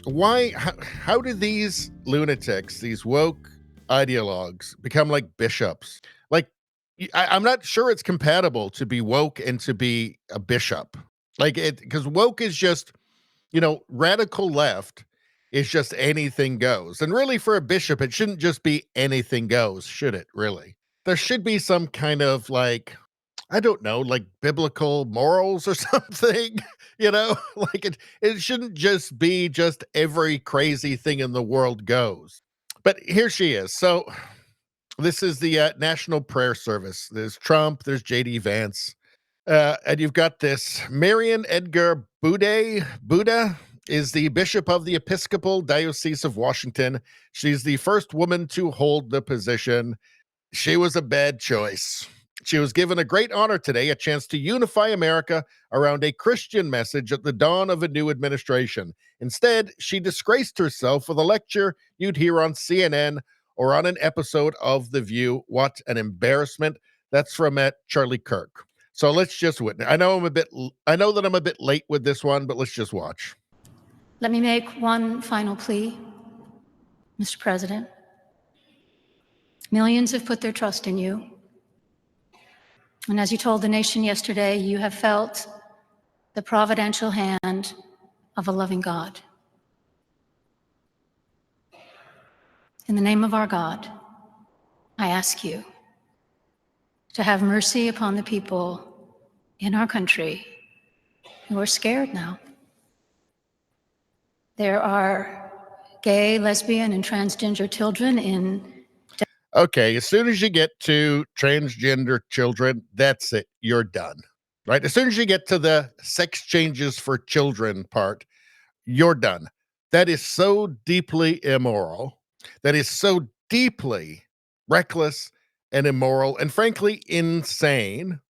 How do these lunatics, these woke ideologues, become like bishops? Like, I'm not sure it's compatible to be woke and to be a bishop. Like, because woke is just, radical left is just anything goes. And really, for a bishop, it shouldn't just be anything goes, should it? Really? There should be some kind of like, I don't know, like biblical morals or something, like it shouldn't just be just every crazy thing in the world goes. But here she is. So this is the National Prayer Service. There's Trump, there's JD Vance, and you've got this Mariann Budde is the bishop of the Episcopal Diocese of Washington. She's the first woman to hold the position. She was a bad choice. She was given a great honor today, a chance to unify America around a Christian message at the dawn of a new administration. Instead, she disgraced herself with a lecture you'd hear on CNN or on an episode of The View. What an embarrassment. That's from Charlie Kirk. So let's just witness. I know that I'm a bit late with this one, but let's just watch. Let me make one final plea, Mr. President. Millions have put their trust in you. And as you told the nation yesterday, you have felt the providential hand of a loving God. In the name of our God, I ask you to have mercy upon the people in our country who are scared now. There are gay, lesbian, and transgender children in... Okay, as soon as you get to transgender children, that's it. You're done, right? As soon as you get to the sex changes for children part, you're done. That is so deeply immoral. That is so deeply reckless and immoral and frankly insane.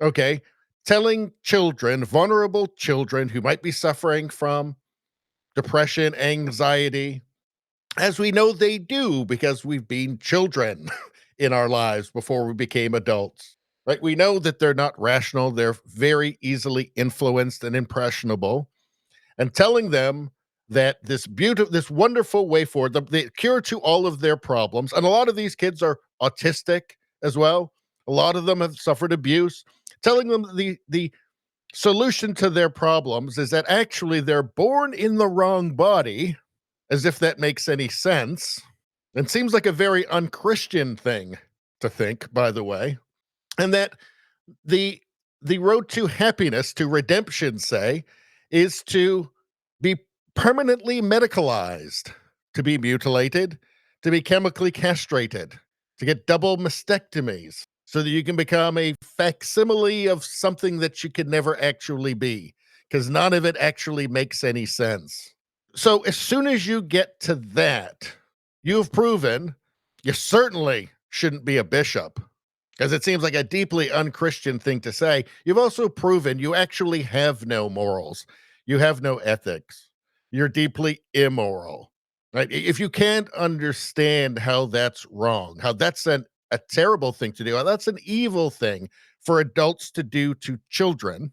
Okay, telling children, vulnerable children who might be suffering from depression, anxiety, as we know they do because we've been children in our lives before we became adults, right? We know that they're not rational. They're very easily influenced and impressionable. And telling them that this wonderful way forward, the cure to all of their problems, and a lot of these kids are autistic as well. A lot of them have suffered abuse. Telling them the solution to their problems is that actually they're born in the wrong body, as if that makes any sense. And seems like a very unchristian thing to think, by the way. And that the road to happiness, to redemption, say, is to be permanently medicalized, to be mutilated, to be chemically castrated, to get double mastectomies, so that you can become a facsimile of something that you could never actually be, because none of it actually makes any sense. So as soon as you get to that, you've proven you certainly shouldn't be a bishop, because it seems like a deeply unchristian thing to say. You've also proven you actually have no morals. You have no ethics. You're deeply immoral, right? If you can't understand how that's wrong, how that's a terrible thing to do, how that's an evil thing for adults to do to children,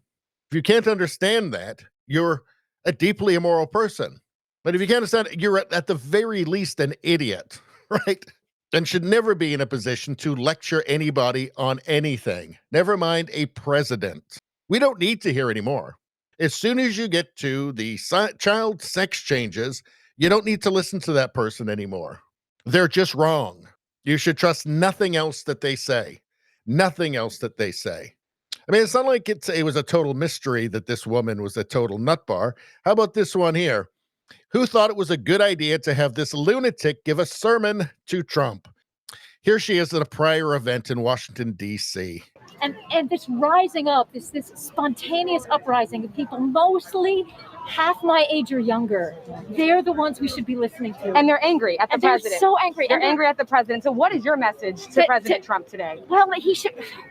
if you can't understand that, you're a deeply immoral person. But if you can't understand it, you're at the very least an idiot, right? And should never be in a position to lecture anybody on anything, never mind a president. We don't need to hear anymore. As soon as you get to the child sex changes, you don't need to listen to that person anymore. They're just wrong. You should trust nothing else that they say. Nothing else that they say. I mean, it's not like it was a total mystery that this woman was a total nutbar. How about this one here? Who thought it was a good idea to have this lunatic give a sermon to Trump? Here she is at a prior event in Washington, D.C. And this rising up, this spontaneous uprising of people, mostly half my age or younger, they're the ones we should be listening to. And they're angry at the president. They're so angry. They're angry at the president. So what is your message to President Trump today? Well,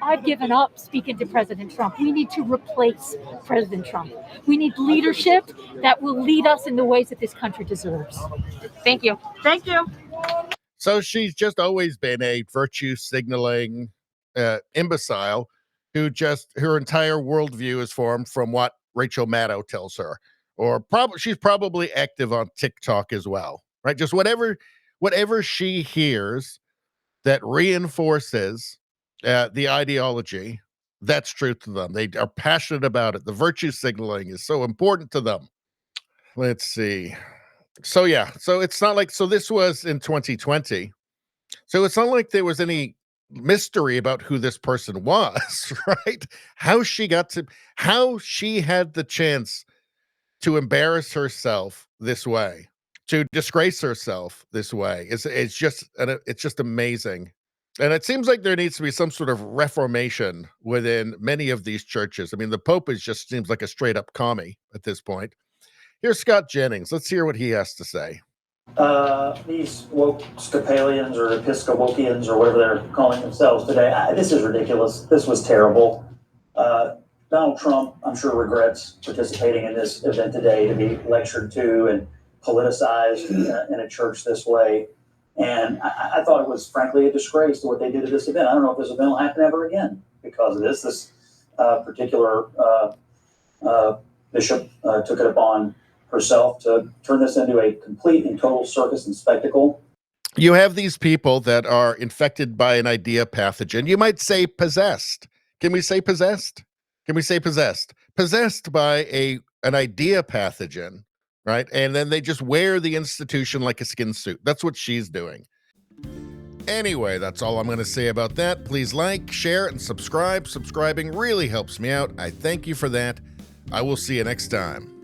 I've given up speaking to President Trump. We need to replace President Trump. We need leadership that will lead us in the ways that this country deserves. Thank you. Thank you. So she's just always been a virtue signaling imbecile who her entire worldview is formed from what Rachel Maddow tells her, or she's probably active on TikTok as well, right? Just whatever she hears that reinforces the ideology, that's truth to them. They are passionate about it. The virtue signaling is so important to them. Let's see. So yeah, so it's not like, so this was in 2020. So it's not like there was any mystery about who this person was, right? How she had the chance to embarrass herself this way, to disgrace herself this way. It's just amazing. And it seems like there needs to be some sort of reformation within many of these churches. I mean, the Pope just seems like a straight up commie at this point. Here's Scott Jennings. Let's hear what he has to say. These woke Scopalians or Episcopians or whatever they're calling themselves today, this is ridiculous. This was terrible. Donald Trump, I'm sure, regrets participating in this event today, to be lectured to and politicized in a church this way. And I thought it was, frankly, a disgrace to what they did at this event. I don't know if this event will happen ever again because of this. This particular bishop took it upon herself to turn this into a complete and total circus and spectacle. You have these people that are infected by an idea pathogen. You might say possessed. Can we say possessed? Can we say possessed? Possessed by an idea pathogen, right? And then they just wear the institution like a skin suit. That's what she's doing. Anyway, that's all I'm going to say about that. Please like, share, and subscribe. Subscribing really helps me out. I thank you for that. I will see you next time.